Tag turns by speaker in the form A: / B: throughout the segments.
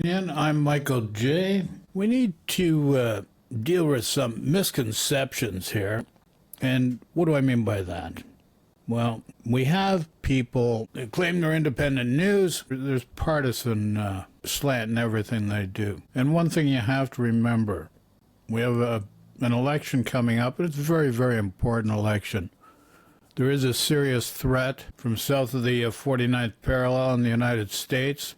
A: And I'm Michael J. We need to deal with some misconceptions here. And what do I mean by that? Well, we have people that claim they're independent news. There's partisan slant in everything they do. And one thing you have to remember, we have an election coming up, and it's a very, very important election. There is a serious threat from south of the 49th parallel in the United States.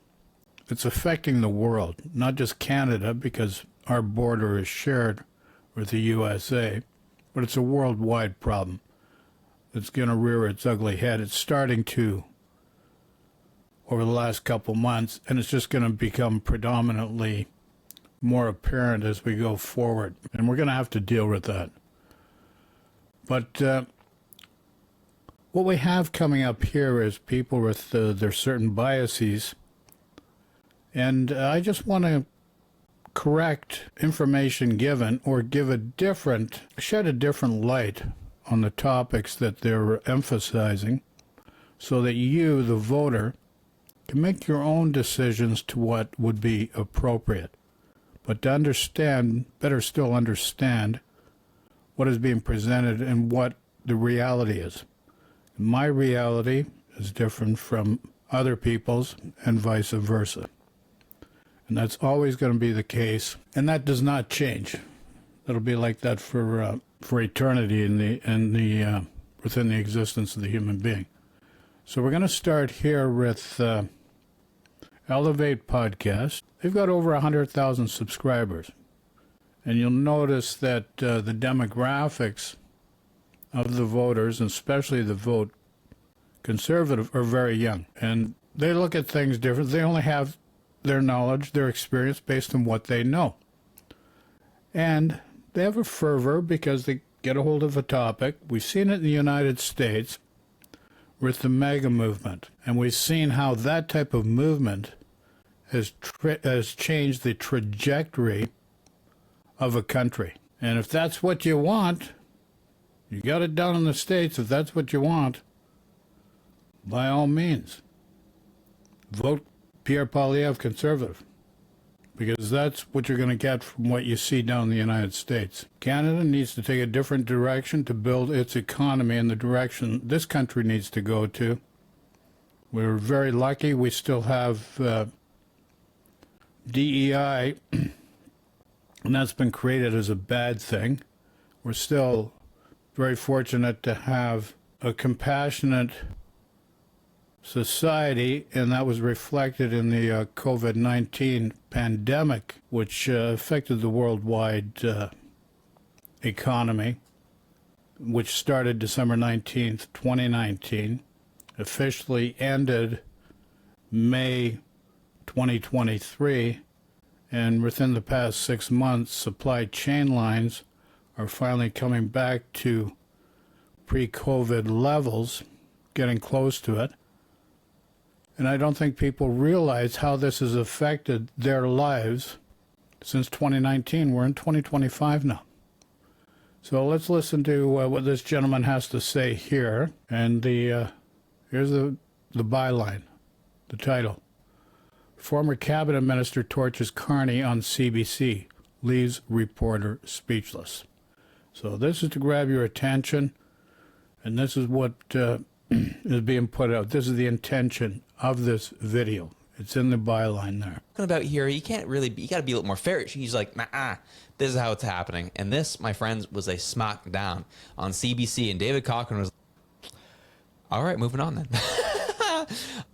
A: It's affecting the world, not just Canada, because our border is shared with the USA, but it's a worldwide problem. It's going to rear its ugly head. It's starting to over the last couple months, and it's just going to become predominantly more apparent as we go forward. And we're going to have to deal with that. But what we have coming up here is people with their certain biases. And I just want to correct information given or shed a different light on the topics that they're emphasizing so that you, the voter, can make your own decisions to what would be appropriate. But to understand, better still understand what is being presented and what the reality is. My reality is different from other people's and vice versa. And that's always going to be the case, and that does not change. It'll be like that for eternity within the existence of the human being. So we're going to start here with Elevate Podcast. They've got over 100,000 subscribers, and you'll notice that the demographics of the voters, and especially the vote conservative, are very young, and they look at things different. They only have their knowledge, their experience based on what they know. And they have a fervor because they get a hold of a topic. We've seen it in the United States with the MAGA movement, and we've seen how that type of movement has changed the trajectory of a country. And if that's what you want, you got it down in the States, if that's what you want, by all means, vote Pierre Poilievre Conservative, because that's what you're going to get from what you see down in the United States. Canada needs to take a different direction to build its economy in the direction this country needs to go to. We're very lucky we still have DEI, and that's been created as a bad thing. We're still very fortunate to have a compassionate society, and that was reflected in the COVID-19 pandemic, which affected the worldwide economy, which started December 19th, 2019, officially ended May 2023, and within the past 6 months, supply chain lines are finally coming back to pre-COVID levels, getting close to it. And I don't think people realize how this has affected their lives since 2019. We're in 2025 now. So let's listen to what this gentleman has to say here. And here's the byline, the title. Former cabinet minister torches Carney on CBC, leaves reporter speechless. So this is to grab your attention, and this is what is being put out. This is the intention of this video. It's in the byline there.
B: About here, you got to be a little more fair. He's like, nah, this is how it's happening. And this, my friends, was a smackdown on CBC. And David Cochran was, all right, moving on then.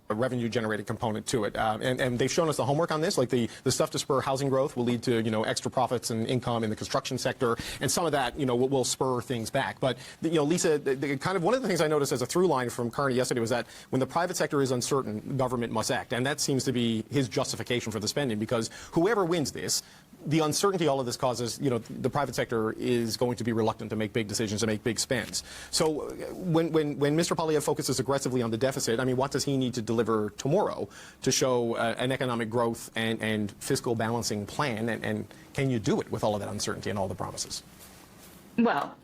C: A revenue generated component to it, and they've shown us the homework on this, like the stuff to spur housing growth will lead to extra profits and income in the construction sector, and some of that will spur things back. But Lisa, kind of one of the things I noticed as a through line from Carney yesterday was that when the private sector is uncertain, government must act, and that seems to be his justification for the spending, because whoever wins this, the uncertainty all of this causes, the private sector is going to be reluctant to make big decisions, to make big spends. So when Mr. Poilievre focuses aggressively on the deficit, I mean, what does he need to deliver tomorrow to show an economic growth and fiscal balancing plan? And can you do it with all of that uncertainty and all the promises?
D: Well,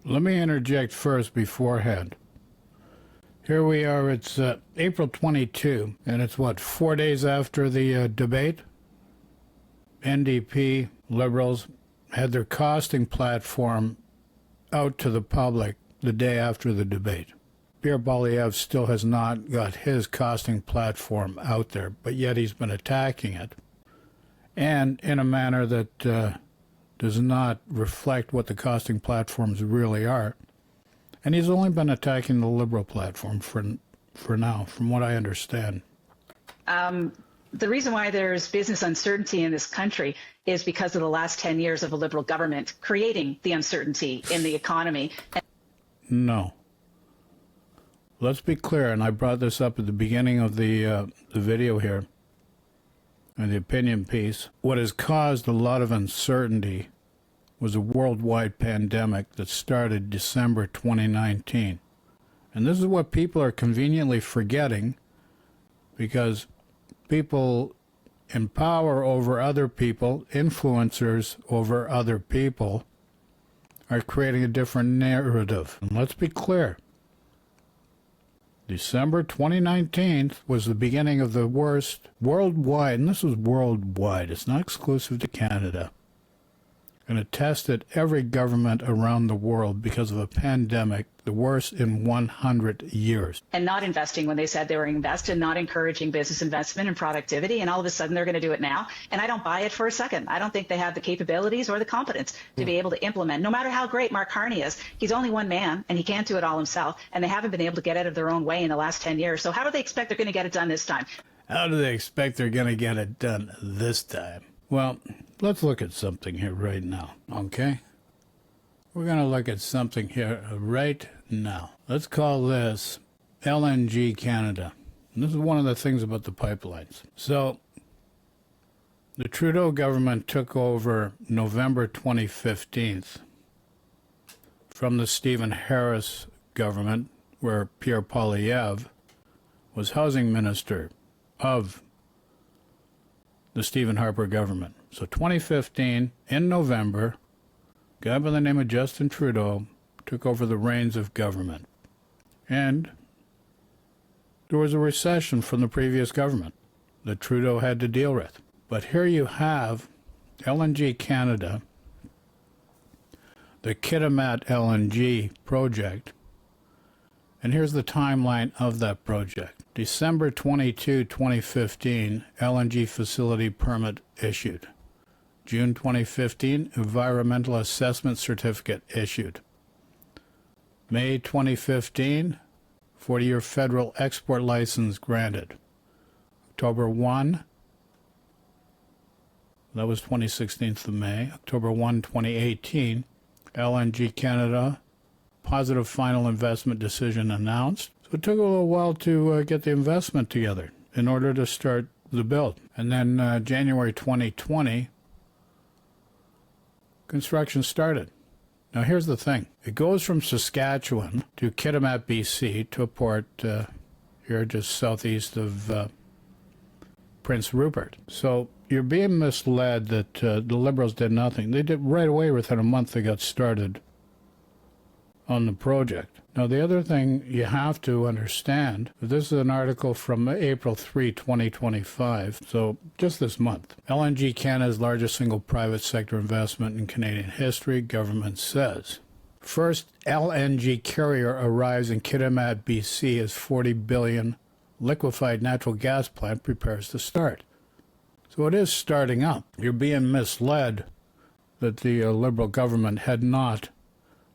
A: let me interject first beforehand. Here we are, it's April 22, and it's what, 4 days after the debate? NDP, Liberals, had their costing platform out to the public the day after the debate. Pierre Poilievre still has not got his costing platform out there, but yet he's been attacking it, and in a manner that does not reflect what the costing platforms really are. And he's only been attacking the Liberal platform for now, from what I understand.
D: The reason why there's business uncertainty in this country is because of the last 10 years of a Liberal government creating the uncertainty in the economy.
A: No. Let's be clear, and I brought this up at the beginning of the video here, and the opinion piece. What has caused a lot of uncertainty was a worldwide pandemic that started December 2019. And this is what people are conveniently forgetting, because people in power over other people, influencers over other people, are creating a different narrative. And let's be clear. December 2019 was the beginning of the worst worldwide, and this was worldwide, it's not exclusive to Canada, and it tested every government around the world because of a pandemic, the worst in 100 years.
D: And not investing when they said they were invested, not encouraging business investment and productivity, and all of a sudden they're going to do it now. And I don't buy it for a second. I don't think they have the capabilities or the competence to be able to implement. No matter how great Mark Carney is, he's only one man and he can't do it all himself, and they haven't been able to get out of their own way in the last 10 years. So how do they expect they're going to get it done this time?
A: How do they expect they're going to get it done this time? Well, let's look at something here right now, okay? We're going to look at something here right now. Let's call this LNG Canada. And this is one of the things about the pipelines. So, the Trudeau government took over November 2015 from the Stephen Harris government, where Pierre Poilievre was housing minister of the Stephen Harper government. So 2015, in November, a guy by the name of Justin Trudeau took over the reins of government. And there was a recession from the previous government that Trudeau had to deal with. But here you have LNG Canada, the Kitimat LNG project, and here's the timeline of that project. December 22, 2015, LNG facility permit issued. June 2015, environmental assessment certificate issued. May 2015, 40-year federal export license granted. October 1, that was 26th of May. October 1, 2018, LNG Canada, positive final investment decision announced. So it took a little while to get the investment together in order to start the build. And then January 2020, construction started. Now here's the thing. It goes from Saskatchewan to Kitimat, BC, to a port here just southeast of Prince Rupert. So you're being misled that the Liberals did nothing. They did right away. Within a month they got started on the project. Now, the other thing you have to understand, this is an article from April 3, 2025, so just this month. LNG Canada's largest single private sector investment in Canadian history, government says. First LNG carrier arrives in Kitimat, BC as 40 billion liquefied natural gas plant prepares to start. So it is starting up. You're being misled that the Liberal government had not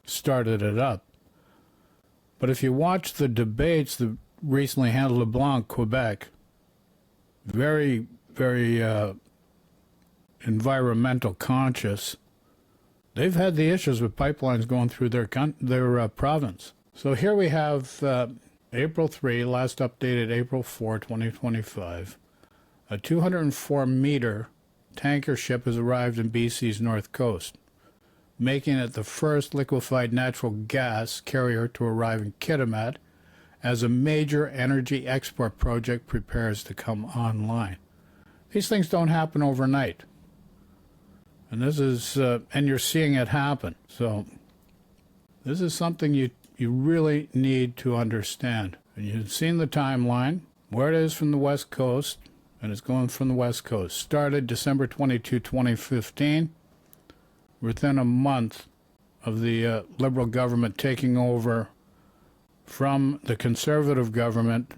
A: started it up. But if you watch the debates that recently had LeBlanc, Quebec, very, very environmental conscious, they've had the issues with pipelines going through their province. So here we have April 3, last updated April 4, 2025. A 204-meter tanker ship has arrived in BC's north coast, making it the first liquefied natural gas carrier to arrive in Kitimat as a major energy export project prepares to come online. These things don't happen overnight. And this is, and you're seeing it happen. So this is something you really need to understand. And you've seen the timeline, where it is from the West Coast, and it's going from the West Coast. Started December 22, 2015, within a month of the Liberal government taking over from the Conservative government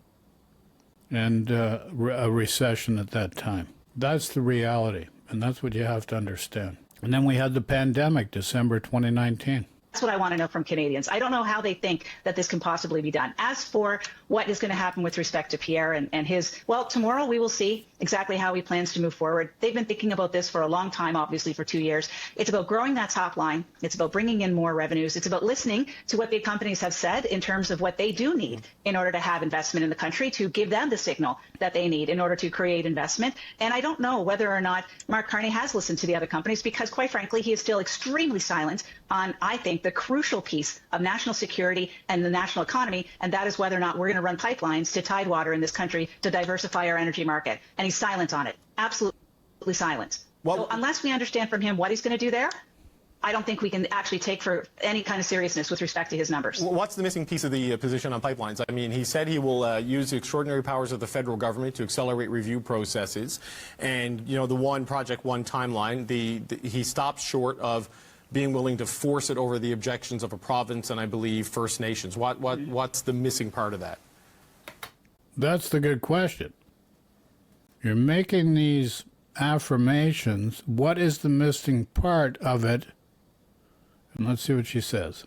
A: and a recession at that time. That's the reality, and that's what you have to understand. And then we had the pandemic, December 2019.
D: That's what I want to know from Canadians. I don't know how they think that this can possibly be done. As for what is going to happen with respect to Pierre and his, well, tomorrow we will see exactly how he plans to move forward. They've been thinking about this for a long time, obviously for 2 years. It's about growing that top line. It's about bringing in more revenues. It's about listening to what big companies have said in terms of what they do need in order to have investment in the country, to give them the signal that they need in order to create investment. And I don't know whether or not Mark Carney has listened to the other companies, because quite frankly, he is still extremely silent on, I think, the crucial piece of national security and the national economy, and that is whether or not we're going to run pipelines to Tidewater in this country to diversify our energy market. And he's silent on it, absolutely silent.
C: Well,
D: so unless we understand from him what he's going to do there, I don't think we can actually take for any kind of seriousness with respect to his numbers.
C: What's the missing piece of the position on pipelines? I mean, he said he will use the extraordinary powers of the federal government to accelerate review processes. And, you know, the one project, one timeline, he stopped short of being willing to force it over the objections of a province and, I believe, First Nations. What's the missing part of that?
A: That's the good question. You're making these affirmations. What is the missing part of it? And let's see what she says.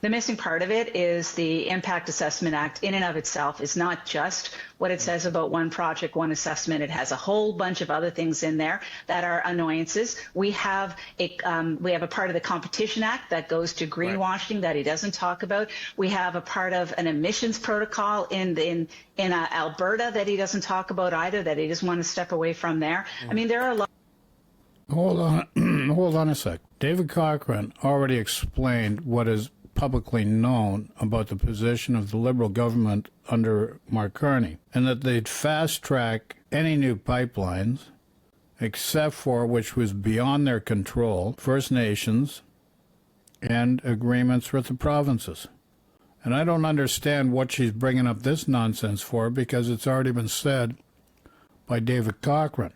D: The missing part of it is the Impact Assessment Act in and of itself is not just what it says about one project, one assessment. It has a whole bunch of other things in there that are annoyances. We have a part of the Competition Act that goes to greenwashing that he doesn't talk about. We have a part of an emissions protocol in Alberta that he doesn't talk about either, that he doesn't want to step away from there. I mean, there are a lot.
A: Hold on a sec. David Cochrane already explained what is publicly known about the position of the Liberal government under Mark Carney, and that they'd fast-track any new pipelines, except for, which was beyond their control, First Nations and agreements with the provinces. And I don't understand what she's bringing up this nonsense for, because it's already been said by David Cochrane.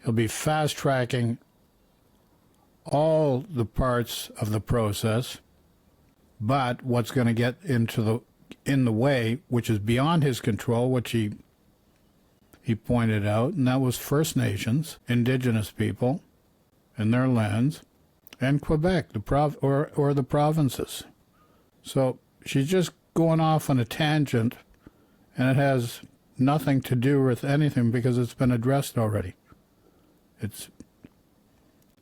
A: He'll be fast-tracking all the parts of the process, but what's going to get in the way, which is beyond his control, which he pointed out, and that was First Nations, Indigenous people, and their lands, and Quebec, or the provinces. So she's just going off on a tangent, and it has nothing to do with anything because it's been addressed already. It's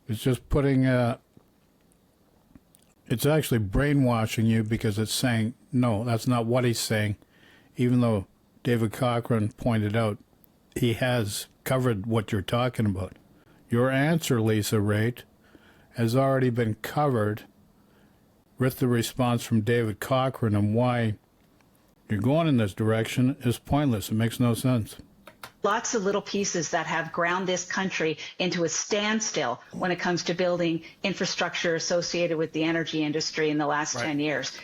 A: just putting it's actually brainwashing you, because it's saying, no, that's not what he's saying, even though David Cochrane pointed out he has covered what you're talking about. Your answer, Lisa Raitt, has already been covered with the response from David Cochrane, and why you're going in this direction is pointless. It makes no sense.
D: Lots of little pieces that have ground this country into a standstill when it comes to building infrastructure associated with the energy industry in the last 10 years.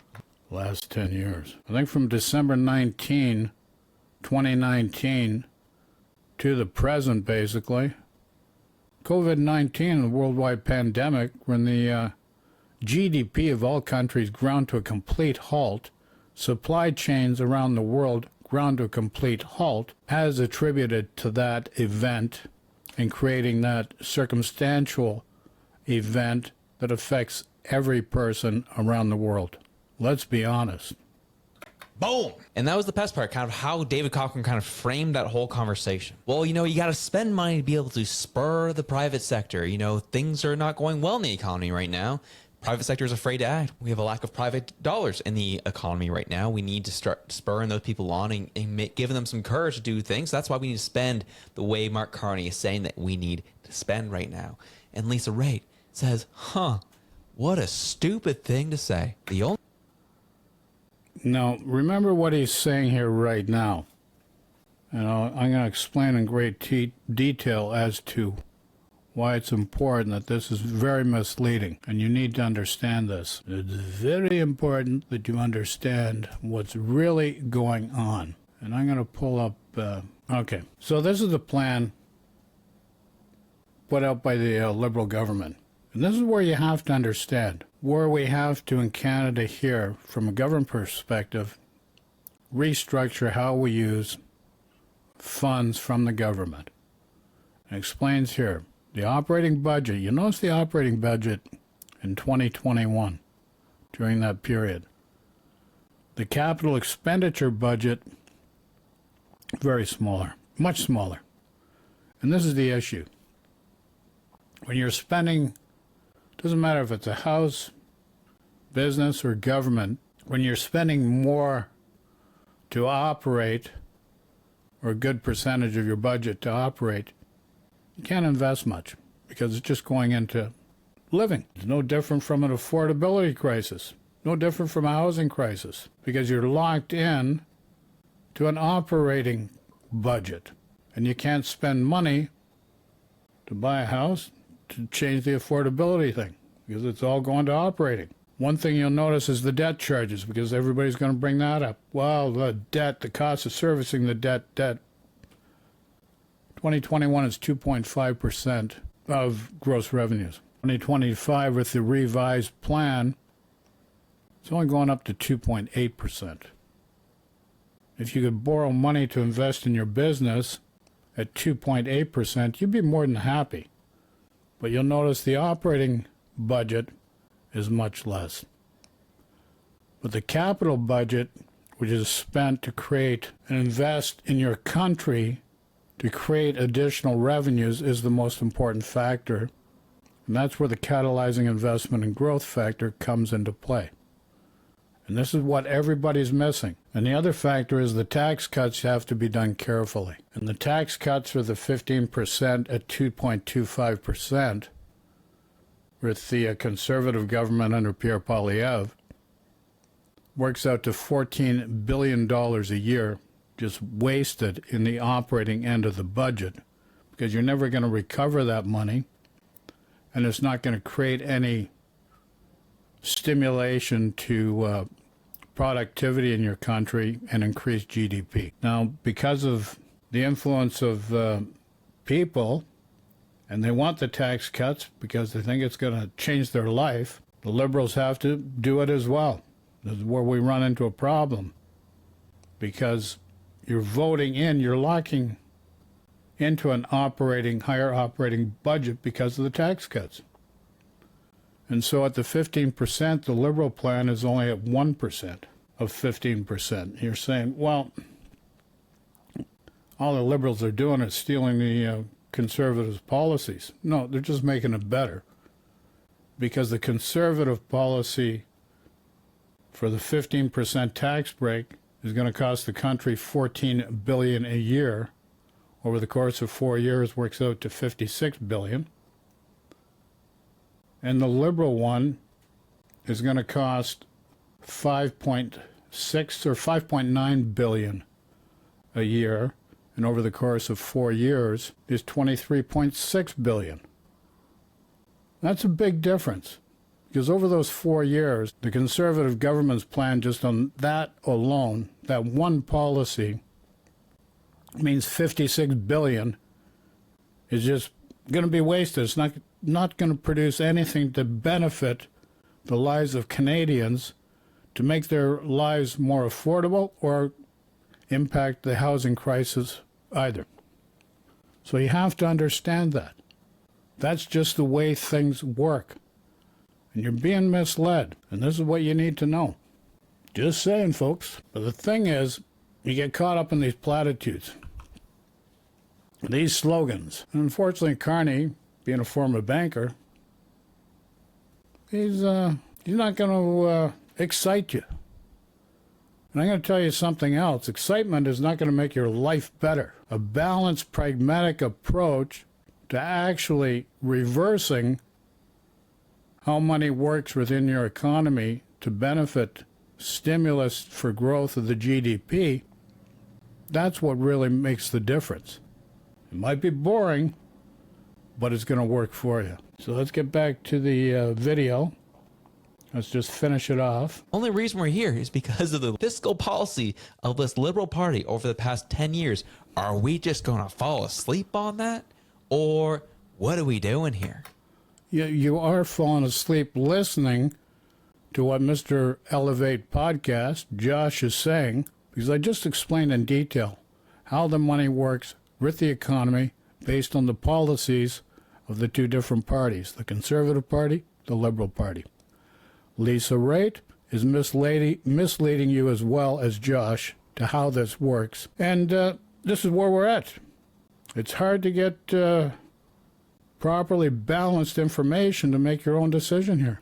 A: Last 10 years. I think from December 19, 2019 to the present, basically, COVID-19, the worldwide pandemic, when the GDP of all countries ground to a complete halt, supply chains around the world ground to a complete halt, has attributed to that event and creating that circumstantial event that affects every person around the world. Let's be honest.
B: Boom. And that was the best part, kind of how David Cochrane kind of framed that whole conversation. Well, you know, you got to spend money to be able to spur the private sector. You know, things are not going well in the economy right now. Private sector is afraid to act. We have a lack of private dollars in the economy right now. We need to start spurring those people on and giving them some courage to do things. That's why we need to spend the way Mark Carney is saying that we need to spend right now. And Lisa Raitt says, what a stupid thing to say.
A: Now, remember what he's saying here right now. And I'm going to explain in great detail as to why it's important that this is very misleading, and you need to understand this. It's very important that you understand what's really going on. And I'm going to pull up, okay. So this is the plan put out by the Liberal government. And this is where you have to understand, where we have to in Canada here, from a government perspective, restructure how we use funds from the government. It explains here, the operating budget, you notice the operating budget in 2021, during that period. The capital expenditure budget, very smaller, much smaller. And this is the issue. When you're spending, doesn't matter if it's a house, business, or government, when you're spending more to operate, or a good percentage of your budget to operate, you can't invest much because it's just going into living. It's no different from an affordability crisis, no different from a housing crisis, because you're locked in to an operating budget, and you can't spend money to buy a house to change the affordability thing, because it's all going to operating. One thing you'll notice is the debt charges, because everybody's going to bring that up. Well, the debt, the cost of servicing the debt. 2021 is 2.5% of gross revenues. 2025, with the revised plan, it's only going up to 2.8%. If you could borrow money to invest in your business at 2.8%, you'd be more than happy. But you'll notice the operating budget is much less. But the capital budget, which is spent to create and invest in your country to create additional revenues, is the most important factor. And that's where the catalyzing investment and growth factor comes into play. And this is what everybody's missing. And the other factor is the tax cuts have to be done carefully. And the tax cuts are the 15% at 2.25%, with the conservative government under Pierre Poilievre, works out to $14 billion a year just wasted in the operating end of the budget, because you're never going to recover that money, and it's not going to create any stimulation to productivity in your country and increase GDP. Now, because of the influence of people, and they want the tax cuts because they think it's going to change their life, the Liberals have to do it as well. This is where we run into a problem, because you're voting in, you're locking into an higher operating budget because of the tax cuts. And so at the 15%, the Liberal plan is only at 1% of 15%. You're saying, well, all the Liberals are doing is stealing the Conservatives' policies. No, they're just making it better. Because the Conservative policy for the 15% tax break is going to cost the country $14 billion a year. Over the course of 4 years, works out to $56 billion. And the Liberal one is going to cost 5.6 or 5.9 billion a year, and over the course of 4 years is 23.6 billion. That's a big difference, because over those 4 years, the Conservative government's plan, just on that alone, that one policy, means 56 billion is just going to be wasted. It's not going to produce anything to benefit the lives of Canadians, to make their lives more affordable or impact the housing crisis either. So you have to understand that. That's just the way things work. And you're being misled. And this is what you need to know. Just saying, folks. But the thing is, you get caught up in these platitudes, these slogans. And unfortunately, Carney, being a former banker, he's not going to excite you. And I'm going to tell you something else. Excitement is not going to make your life better. A balanced, pragmatic approach to actually reversing how money works within your economy to benefit stimulus for growth of the GDP, that's what really makes the difference. It might be boring, but it's going to work for you. So let's get back to the video. Let's just finish it off.
B: Only reason we're here is because of the fiscal policy of this Liberal Party over the past 10 years. Are we just going to fall asleep on that? Or what are we doing here?
A: You are falling asleep listening to what Mr. Elevate Podcast, Josh, is saying, because I just explained in detail how the money works with the economy based on the policies of the two different parties, the Conservative Party, the Liberal Party. Lisa Raitt is misleading you as well as Josh to how this works. And this is where we're at. It's hard to get properly balanced information to make your own decision here.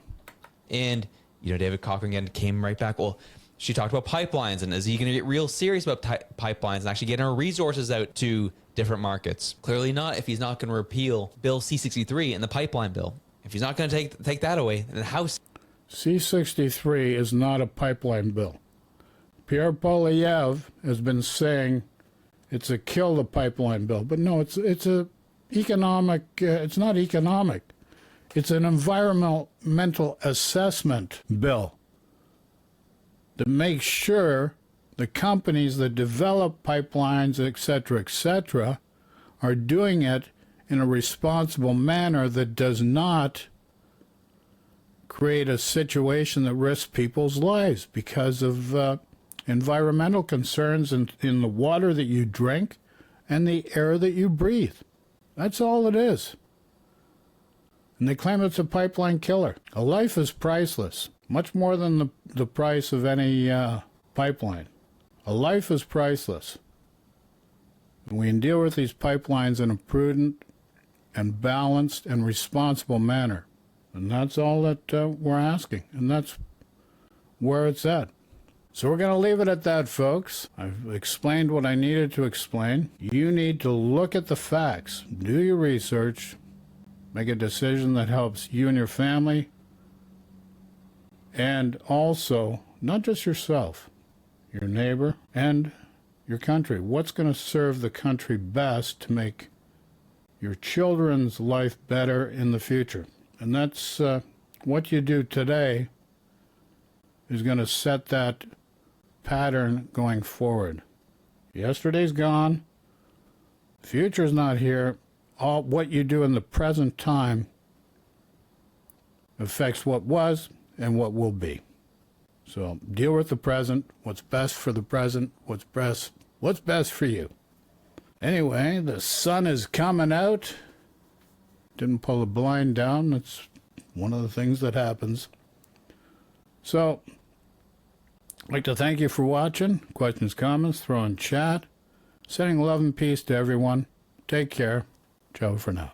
B: And, David Cochrane again came right back. Well, she talked about pipelines, and is he going to get real serious about pipelines and actually getting our resources out to different markets? Clearly not if he's not going to repeal Bill C-63 and the pipeline bill. If he's not going to take that away, then how...
A: C-63 is not a pipeline bill. Pierre Poilievre has been saying it's a kill the pipeline bill, but no, it's a economic. It's not economic. It's an environmental assessment bill that makes sure the companies that develop pipelines, et cetera, are doing it in a responsible manner that does not create a situation that risks people's lives because of environmental concerns in the water that you drink and the air that you breathe. That's all it is. And they claim it's a pipeline killer. A life is priceless, much more than the price of any pipeline. A life is priceless. And we can deal with these pipelines in a prudent and balanced and responsible manner. And that's all that we're asking. And that's where it's at. So we're going to leave it at that, folks. I've explained what I needed to explain. You need to look at the facts, do your research, make a decision that helps you and your family, and also, not just yourself, your neighbor, and your country. What's going to serve the country best to make your children's life better in the future? And that's what you do today is going to set that pattern going forward. Yesterday's gone. Future's not here. All what you do in the present time affects what was and what will be. So deal with the present, what's best for the present, what's best for you. Anyway, the sun is coming out. Didn't pull the blind down. That's one of the things that happens. So, I'd like to thank you for watching. Questions, comments, throw in chat. Sending love and peace to everyone. Take care. Ciao for now.